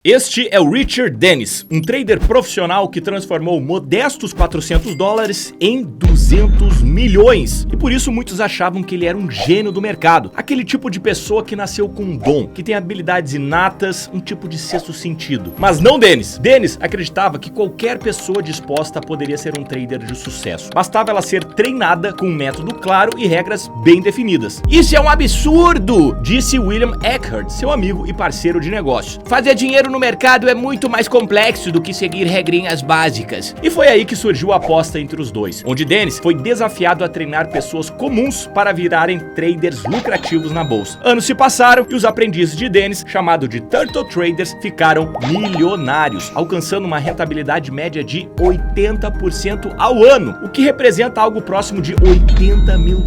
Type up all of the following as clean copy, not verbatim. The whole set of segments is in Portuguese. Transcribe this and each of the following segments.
Este é o Richard Dennis, um trader profissional que transformou modestos $400 em 200 milhões. E por isso muitos achavam que ele era um gênio do mercado. Aquele tipo de pessoa que nasceu com um dom, que tem habilidades inatas, um tipo de sexto sentido. Mas não Dennis. Dennis acreditava que qualquer pessoa disposta poderia ser um trader de sucesso. Bastava ela ser treinada com um método claro e regras bem definidas. Isso é um absurdo, disse William Eckhart, seu amigo e parceiro de negócios. Fazer dinheiro no mercado é muito mais complexo do que seguir regrinhas básicas. E foi aí que surgiu a aposta entre os dois, onde Dennis foi desafiado a treinar pessoas comuns para virarem traders lucrativos na bolsa. Anos se passaram e os aprendizes de Dennis, chamado de Turtle Traders, ficaram milionários, alcançando uma rentabilidade média de 80% ao ano, o que representa algo próximo de $80 mil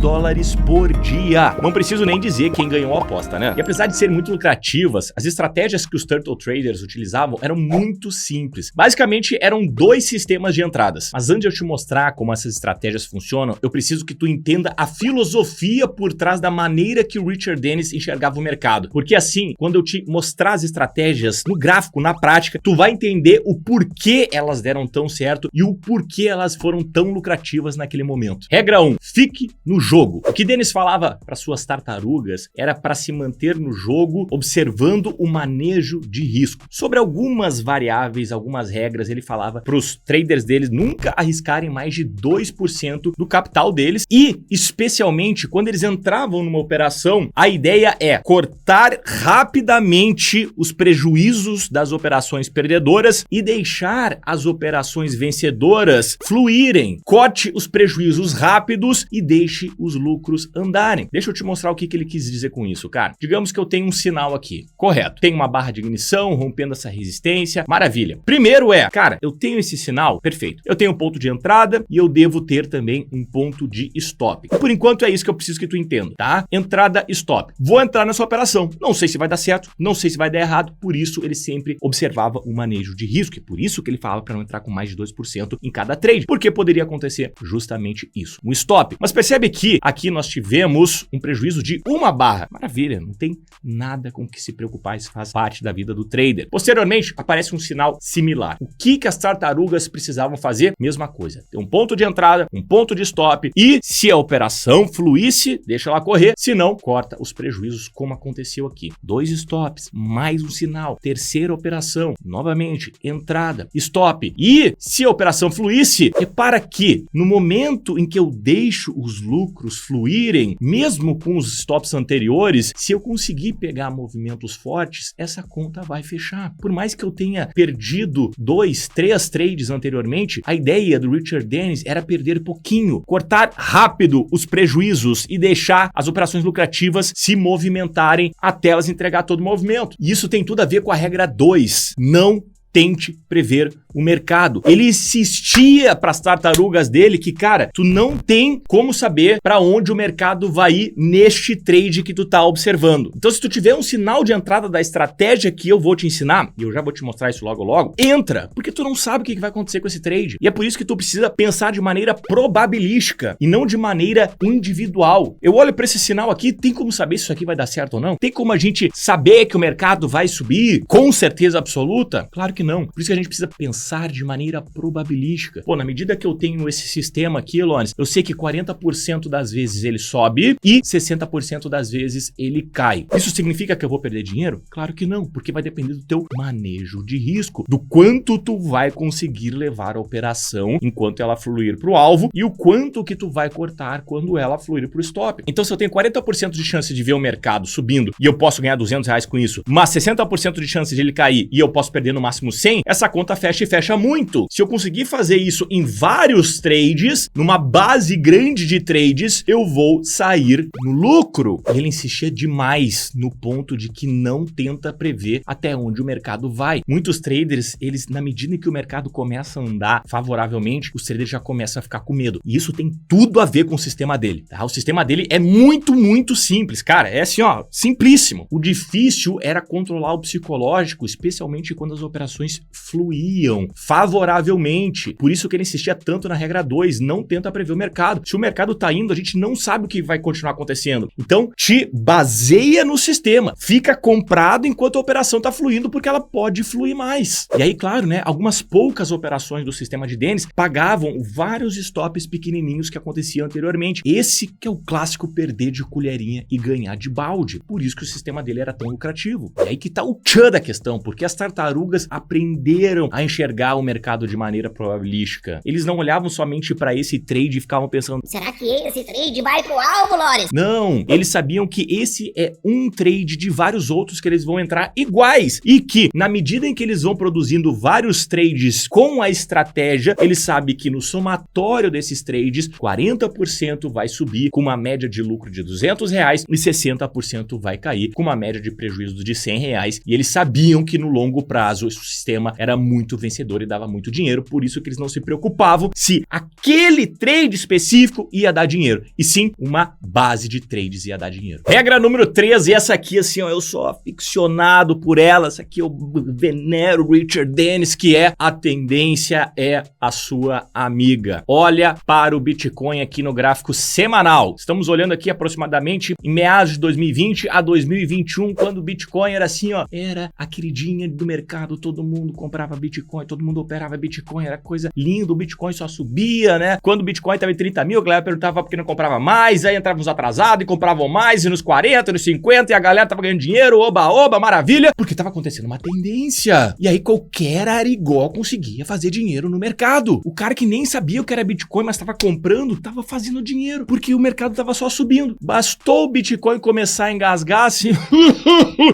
por dia. Não preciso nem dizer quem ganhou a aposta, né? E apesar de serem muito lucrativas, as estratégias que os Turtle Traders utilizavam eram muito simples. Basicamente, eram dois sistemas de entradas. Mas antes de eu te mostrar como essas estratégias funcionam, eu preciso que tu entenda a filosofia por trás da maneira que o Richard Dennis enxergava o mercado. Porque assim, quando eu te mostrar as estratégias no gráfico, na prática, tu vai entender o porquê elas deram tão certo e o porquê elas foram tão lucrativas naquele momento. Regra 1. Fique no jogo. O que Dennis falava para suas tartarugas era para se manter no jogo, observando o manejo de risco. Sobre algumas variáveis, algumas regras, ele falava para os traders deles nunca arriscarem mais de 2% do capital deles e, especialmente, quando eles entravam numa operação, a ideia é cortar rapidamente os prejuízos das operações perdedoras e deixar as operações vencedoras fluírem. Corte os prejuízos rápidos e deixe os lucros andarem. Deixa eu te mostrar o que ele quis dizer com isso, cara. Digamos que eu tenho um sinal aqui, correto. Tem uma barra de ignição, rompendo essa resistência, maravilha. Primeiro cara, eu tenho esse sinal, perfeito. Eu tenho um ponto de entrada e eu devo ter também um ponto de stop. Por enquanto é isso que eu preciso que tu entenda, tá? Entrada, stop. Vou entrar nessa operação. Não sei se vai dar certo, não sei se vai dar errado, por isso ele sempre observava o manejo de risco, e por isso que ele falava para não entrar com mais de 2% em cada trade, porque poderia acontecer justamente isso, um stop. Mas percebe que aqui nós tivemos um prejuízo de uma barra. Maravilha, não tem nada com que se preocupar, isso faz parte da vida do trader. Posteriormente, aparece um sinal similar. O que as tartarugas precisavam fazer? Mesma coisa. Ter um ponto de entrada, um ponto de stop e, se a operação fluísse, deixa ela correr, se não, corta os prejuízos, como aconteceu aqui. 2 stops, mais um sinal. Terceira operação, novamente, entrada, stop. E, se a operação fluísse, repara que, no momento em que eu deixo os lucros fluírem, mesmo com os stops anteriores, se eu conseguir pegar movimentos fortes, essa conta vai fechar. Por mais que eu tenha perdido 2, 3 trades anteriormente, a ideia do Richard Dennis era perder pouquinho, cortar rápido os prejuízos e deixar as operações lucrativas se movimentarem até elas entregar todo o movimento. E isso tem tudo a ver com a regra 2. Não tente prever o mercado. Ele insistia para as tartarugas dele que, cara, tu não tem como saber para onde o mercado vai ir neste trade que tu tá observando. Então, se tu tiver um sinal de entrada da estratégia que eu vou te ensinar, e eu já vou te mostrar isso logo, entra, porque tu não sabe o que vai acontecer com esse trade. E é por isso que tu precisa pensar de maneira probabilística e não de maneira individual. Eu olho para esse sinal aqui, tem como saber se isso aqui vai dar certo ou não? Tem como a gente saber que o mercado vai subir com certeza absoluta? Claro que não. Por isso que a gente precisa pensar de maneira probabilística. Pô, na medida que eu tenho esse sistema aqui, Elones, eu sei que 40% das vezes ele sobe e 60% das vezes ele cai. Isso significa que eu vou perder dinheiro? Claro que não, porque vai depender do teu manejo de risco, do quanto tu vai conseguir levar a operação enquanto ela fluir para o alvo e o quanto que tu vai cortar quando ela fluir para o stop. Então, se eu tenho 40% de chance de ver o mercado subindo e eu posso ganhar R$200 com isso, mas 60% de chance de ele cair e eu posso perder no máximo 100, essa conta fecha e fecha muito. Se eu conseguir fazer isso em vários trades, numa base grande de trades, eu vou sair no lucro. E ele insistia demais no ponto de que não tenta prever até onde o mercado vai. Muitos traders, eles, na medida em que o mercado começa a andar favoravelmente, os traders já começam a ficar com medo. E isso tem tudo a ver com o sistema dele, tá? O sistema dele é muito, muito simples, cara. É assim, ó, simplíssimo. O difícil era controlar o psicológico, especialmente quando as operações fluíam. reagiram favoravelmente. Por isso que ele insistia tanto na regra 2, não tenta prever o mercado. Se o mercado tá indo, a gente não sabe o que vai continuar acontecendo. Então, te baseia no sistema. Fica comprado enquanto a operação tá fluindo, porque ela pode fluir mais. E aí, claro, né, algumas poucas operações do sistema de Dennis pagavam vários stops pequenininhos que aconteciam anteriormente. Esse que é o clássico perder de colherinha e ganhar de balde. Por isso que o sistema dele era tão lucrativo. E aí que tá o tchan da questão, porque as tartarugas aprenderam a enxergar o mercado de maneira probabilística. Eles não olhavam somente para esse trade e ficavam pensando: será que esse trade vai pro alvo, Lores? Não, eles sabiam que esse é um trade de vários outros que eles vão entrar iguais e que, na medida em que eles vão produzindo vários trades com a estratégia, eles sabem que no somatório desses trades, 40% vai subir com uma média de lucro de R$200 e 60% vai cair com uma média de prejuízo de R$100. E eles sabiam que no longo prazo o sistema era muito vencedor e dava muito dinheiro, por isso que eles não se preocupavam se aquele trade específico ia dar dinheiro, e sim uma base de trades ia dar dinheiro. Regra número 13, e essa aqui assim, ó, eu sou aficionado por ela, essa aqui eu venero Richard Dennis, que é: a tendência é a sua amiga. Olha para o Bitcoin aqui no gráfico semanal. Estamos olhando aqui aproximadamente em meados de 2020 a 2021, quando o Bitcoin era assim, ó, era a queridinha do mercado, todo mundo comprava Bitcoin, todo mundo operava Bitcoin, era coisa linda, o Bitcoin só subia, né? Quando o Bitcoin tava em 30 mil, a galera perguntava por que não comprava mais, aí entravam os atrasados e compravam mais, e nos 40, nos 50, e a galera tava ganhando dinheiro, oba, oba, maravilha, porque tava acontecendo uma tendência. E aí qualquer arigó conseguia fazer dinheiro no mercado. O cara que nem sabia o que era Bitcoin, mas tava comprando, tava fazendo dinheiro, porque o mercado tava só subindo. Bastou o Bitcoin começar a engasgar assim,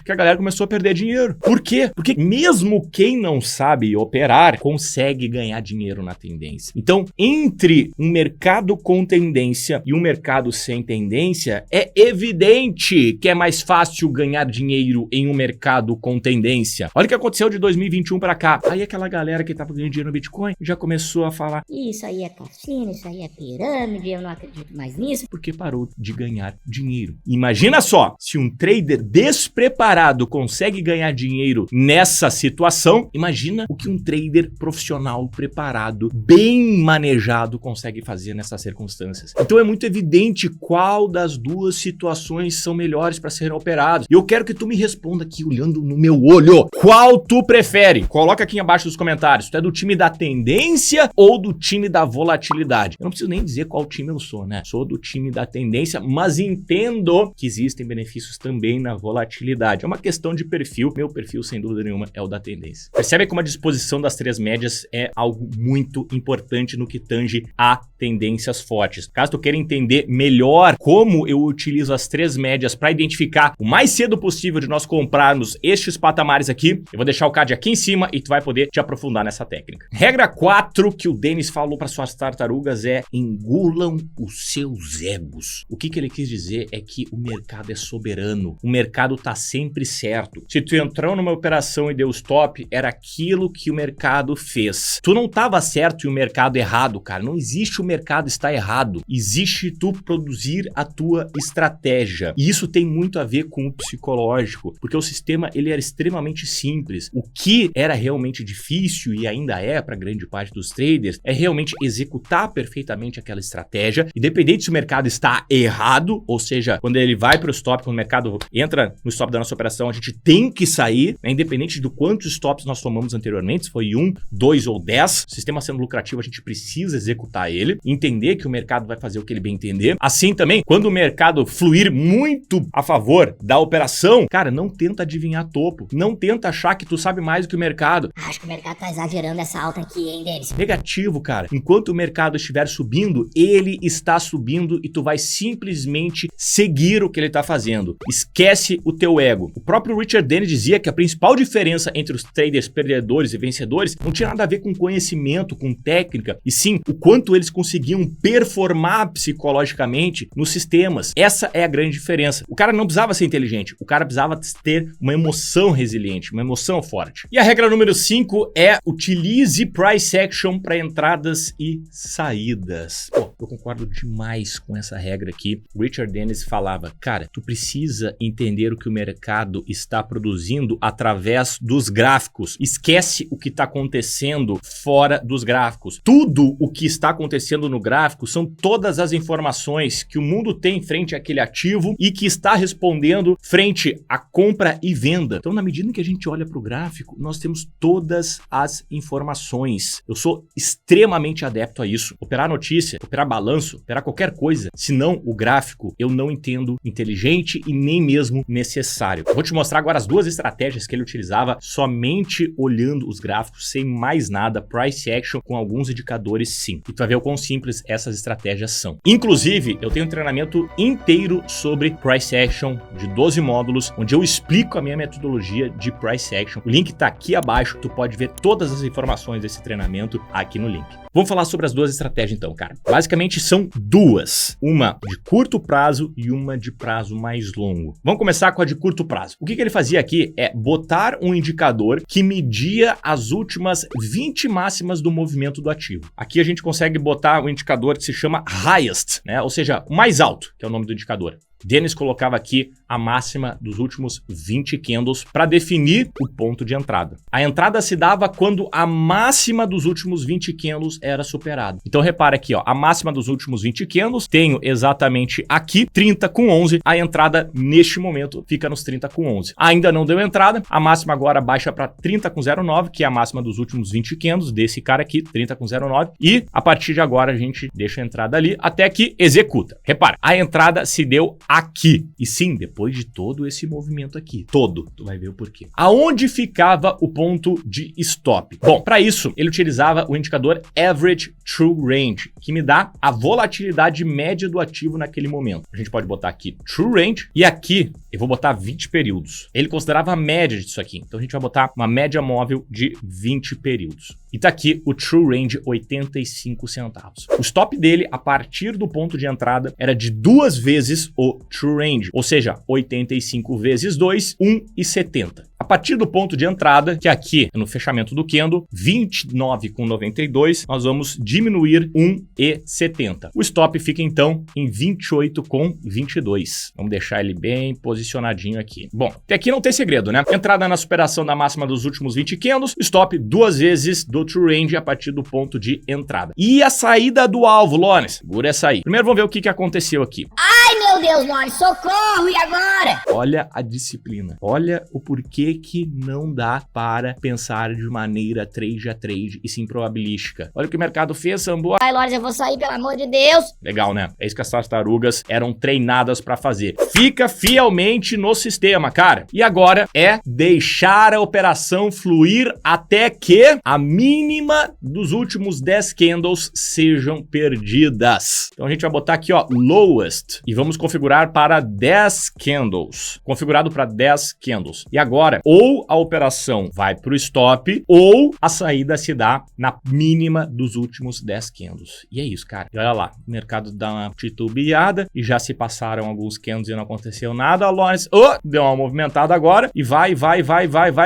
que a galera começou a perder dinheiro. Por quê? Porque mesmo quem não sabe operar consegue ganhar dinheiro na tendência. Então, entre um mercado com tendência e um mercado sem tendência, é evidente que é mais fácil ganhar dinheiro em um mercado com tendência. Olha o que aconteceu de 2021 para cá. Aí aquela galera que tava ganhando dinheiro no Bitcoin já começou a falar: isso aí é cassino, isso aí é pirâmide, eu não acredito mais nisso. Porque parou de ganhar dinheiro. Imagina só, se um trader despreparado consegue ganhar dinheiro nessa situação, imagina o que um trader profissional preparado, bem manejado, consegue fazer nessas circunstâncias. Então é muito evidente qual das duas situações são melhores para serem operados. E eu quero que tu me responda aqui olhando no meu olho. Qual tu prefere? Coloca aqui abaixo nos comentários. Tu é do time da tendência ou do time da volatilidade? Eu não preciso nem dizer qual time eu sou, né? Sou do time da tendência, mas entendo que existem benefícios também na volatilidade. É uma questão de perfil. Meu perfil, sem dúvida nenhuma, é o da tendência. Percebe como a disposição das três médias é algo muito importante no que tange a tendências fortes. Caso tu queira entender melhor como eu utilizo as três médias para identificar o mais cedo possível de nós comprarmos estes patamares aqui, eu vou deixar o card aqui em cima e tu vai poder te aprofundar nessa técnica. Regra 4 que o Dennis falou para suas tartarugas é: engulam os seus egos. O que ele quis dizer é que o mercado é soberano. O mercado tá sempre certo. Se tu entrou numa operação e deu stop, era aquilo que o mercado fez. Tu não tava certo e o mercado errado, cara. Não existe o mercado está errado. Existe tu produzir a tua estratégia. E isso tem muito a ver com o psicológico, porque o sistema ele era extremamente simples. O que era realmente difícil e ainda é para grande parte dos traders é realmente executar perfeitamente aquela estratégia, independente se o mercado está errado, ou seja, quando ele vai para o stop, quando o mercado entra no stop da nossa operação, a gente tem que sair, né? Independente do quantos stops nós tomamos anteriormente, se foi 1, 2 ou 10, o sistema sendo lucrativo, a gente precisa executar ele, entender que o mercado vai fazer o que ele bem entender. Assim também, quando o mercado fluir muito a favor da operação, cara, não tenta adivinhar topo, não tenta achar que tu sabe mais do que o mercado. Acho que o mercado tá exagerando essa alta aqui, hein, Dennis? Negativo, cara. Enquanto o mercado estiver subindo, ele está subindo e tu vai simplesmente seguir o que ele tá fazendo. Esquece o teu ego. O próprio Richard Dennis dizia que a principal diferença entre os traders perdedores e vencedores não tinha nada a ver com conhecimento, com técnica, e sim o quanto eles conseguiam performar psicologicamente nos sistemas. Essa é a grande diferença. O cara não precisava ser inteligente, o cara precisava ter uma emoção resiliente, uma emoção forte. E a regra número 5 é: utilize price action para entradas e saídas. Pô, Eu concordo demais com essa regra aqui. O Richard Dennis falava, cara, tu precisa entender o que o mercado está produzindo através dos gráficos. Esquece o que está acontecendo fora dos gráficos. Tudo o que está acontecendo no gráfico são todas as informações que o mundo tem frente àquele ativo e que está respondendo frente à compra e venda. Então, na medida em que a gente olha para o gráfico, nós temos todas as informações. Eu sou extremamente adepto a isso. Operar notícia, operar balanço, operar qualquer coisa, se não o gráfico, eu não entendo inteligente e nem mesmo necessário. Eu vou te mostrar agora as duas estratégias que ele utilizava somente olhando os gráficos, sem mais nada, price action com alguns indicadores sim. E tu vai ver o quão simples essas estratégias são. Inclusive, eu tenho um treinamento inteiro sobre price action de 12 módulos, onde eu explico a minha metodologia de price action. O link tá aqui abaixo, tu pode ver todas as informações desse treinamento aqui no link. Vamos falar sobre as duas estratégias então, cara. Basicamente são duas. Uma de curto prazo e uma de prazo mais longo. Vamos começar com a de curto prazo. O que ele fazia aqui é botar um indicador que media as últimas 20 máximas do movimento do ativo. Aqui a gente consegue botar um indicador que se chama highest, né? Ou seja, o mais alto, que é o nome do indicador. Dennis colocava aqui a máxima dos últimos 20 candles para definir o ponto de entrada. A entrada se dava quando a máxima dos últimos 20 candles era superada. Então repara aqui, ó, a máxima dos últimos 20 candles, tenho exatamente aqui 30 com 11, a entrada neste momento fica nos 30 com 11. Ainda não deu entrada, a máxima agora baixa para 30 com 0,9, que é a máxima dos últimos 20 candles desse cara aqui, 30 com 0,9, e a partir de agora a gente deixa a entrada ali até que executa. Repara, a entrada se deu aqui. E sim, depois de todo esse movimento aqui, todo, tu vai ver o porquê. Aonde ficava o ponto de stop? Bom, para isso, ele utilizava o indicador Average True Range, que me dá a volatilidade média do ativo naquele momento. A gente pode botar aqui True Range, e aqui eu vou botar 20 períodos. Ele considerava a média disso aqui, então a gente vai botar uma média móvel de 20 períodos. E tá aqui o True Range 85 centavos. O stop dele, a partir do ponto de entrada, era de 2 vezes o True Range, ou seja, 85 vezes 2, 1,70. A partir do ponto de entrada, que aqui no fechamento do candle, 29,92, nós vamos diminuir 1,70. O stop fica então em 28,22. Vamos deixar ele bem posicionadinho aqui. Bom, até aqui não tem segredo, né? Entrada na superação da máxima dos últimos 20 candles, stop 2 vezes do True Range a partir do ponto de entrada. E a saída do alvo, Lones? Segura essa aí. Primeiro vamos ver o que aconteceu aqui. Ai, meu Deus, Lones, socorro, e agora? Olha a disciplina. Olha o porquê que não dá para pensar de maneira trade a trade e sim probabilística. Olha o que o mercado fez, Sambo. Ai, Lones, eu vou sair, pelo amor de Deus. Legal, né? É isso que as tartarugas eram treinadas para fazer. Fica fielmente no sistema, cara. E agora é deixar a operação fluir até que a mínima dos últimos 10 candles sejam perdidas. Então a gente vai botar aqui, ó, lowest, e vamos configurar para 10 candles. Configurado para 10 candles. E agora, ou a operação vai para o stop, ou a saída se dá na mínima dos últimos 10 candles. E é isso, cara. E olha lá, o mercado dá uma titubeada e já se passaram alguns candles e não aconteceu nada. A Lawrence, deu uma movimentada agora e vai,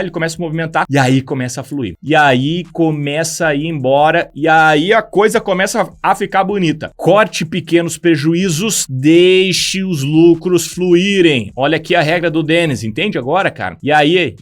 ele começa a movimentar e aí começa a fluir. E aí começa a ir embora e aí a coisa começa a ficar bonita. Corte pequenos prejuízos, deixe os lucros fluírem. Olha aqui a regra do Dennis, entende agora, cara? E aí,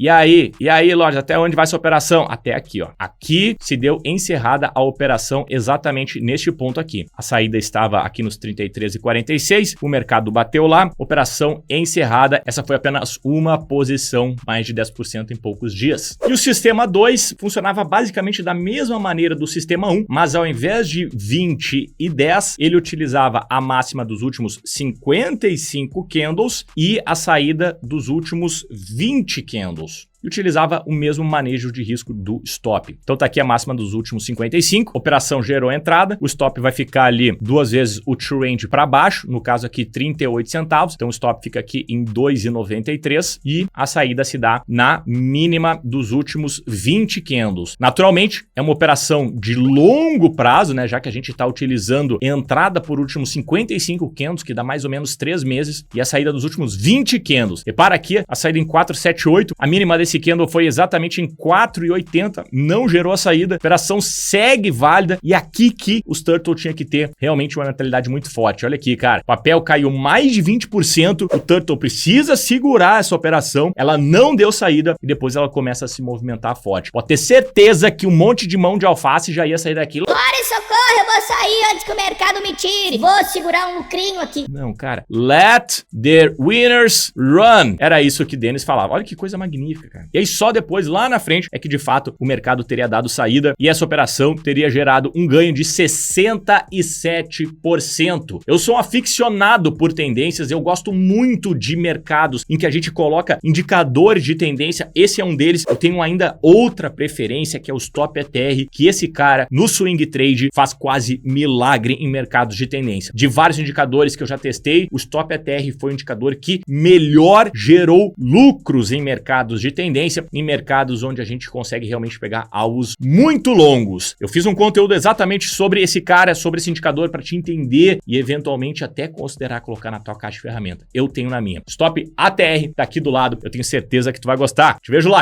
Lorde, até onde vai essa operação? Até aqui, ó. Aqui se deu encerrada a operação exatamente neste ponto aqui. A saída estava aqui nos 33,46, o mercado bateu lá, operação encerrada. Essa foi apenas uma posição, mais de 10% em poucos dias. E o sistema 2 funcionava basicamente da mesma maneira do sistema 1, mas ao invés de 20 e 10, ele utilizava a máxima dos últimos 55 candles e a saída dos últimos 20 candles. E utilizava o mesmo manejo de risco do stop. Então tá aqui a máxima dos últimos 55, operação gerou a entrada, o stop vai ficar ali 2 vezes o true range para baixo, no caso aqui 38 centavos, então o stop fica aqui em 2,93 e a saída se dá na mínima dos últimos 20 candles. Naturalmente, é uma operação de longo prazo, né, já que a gente está utilizando entrada por últimos 55 candles, que dá mais ou menos 3 meses, e a saída dos últimos 20 candles. Repara aqui, a saída em 478, a mínima desse esse candle foi exatamente em 4,80, não gerou a saída, a operação segue válida e aqui que os Turtle tinha que ter realmente uma mentalidade muito forte. Olha aqui, cara, o papel caiu mais de 20%, o Turtle precisa segurar essa operação, ela não deu saída e depois ela começa a se movimentar forte. Pode ter certeza que um monte de mão de alface já ia sair daqui. Glória, socorro, eu vou sair antes que o mercado me tire. Vou segurar um lucrinho aqui. Não, cara. Let their winners run. Era isso que Dennis falava. Olha que coisa magnífica, cara. E aí só depois, lá na frente, é que de fato o mercado teria dado saída e essa operação teria gerado um ganho de 67%. Eu sou um aficionado por tendências, eu gosto muito de mercados em que a gente coloca indicadores de tendência. Esse é um deles. Eu tenho ainda outra preferência, que é o Stop ETR, que esse cara, no swing trade, faz quase milagre em mercados de tendência. De vários indicadores que eu já testei, o Stop ETR foi o indicador que melhor gerou lucros em mercados de tendência, em mercados onde a gente consegue realmente pegar alvos muito longos. Eu fiz um conteúdo exatamente sobre esse cara, sobre esse indicador, para te entender e eventualmente até considerar colocar na tua caixa de ferramenta. Eu tenho na minha. Stop ATR tá aqui do lado, eu tenho certeza que tu vai gostar. Te vejo lá!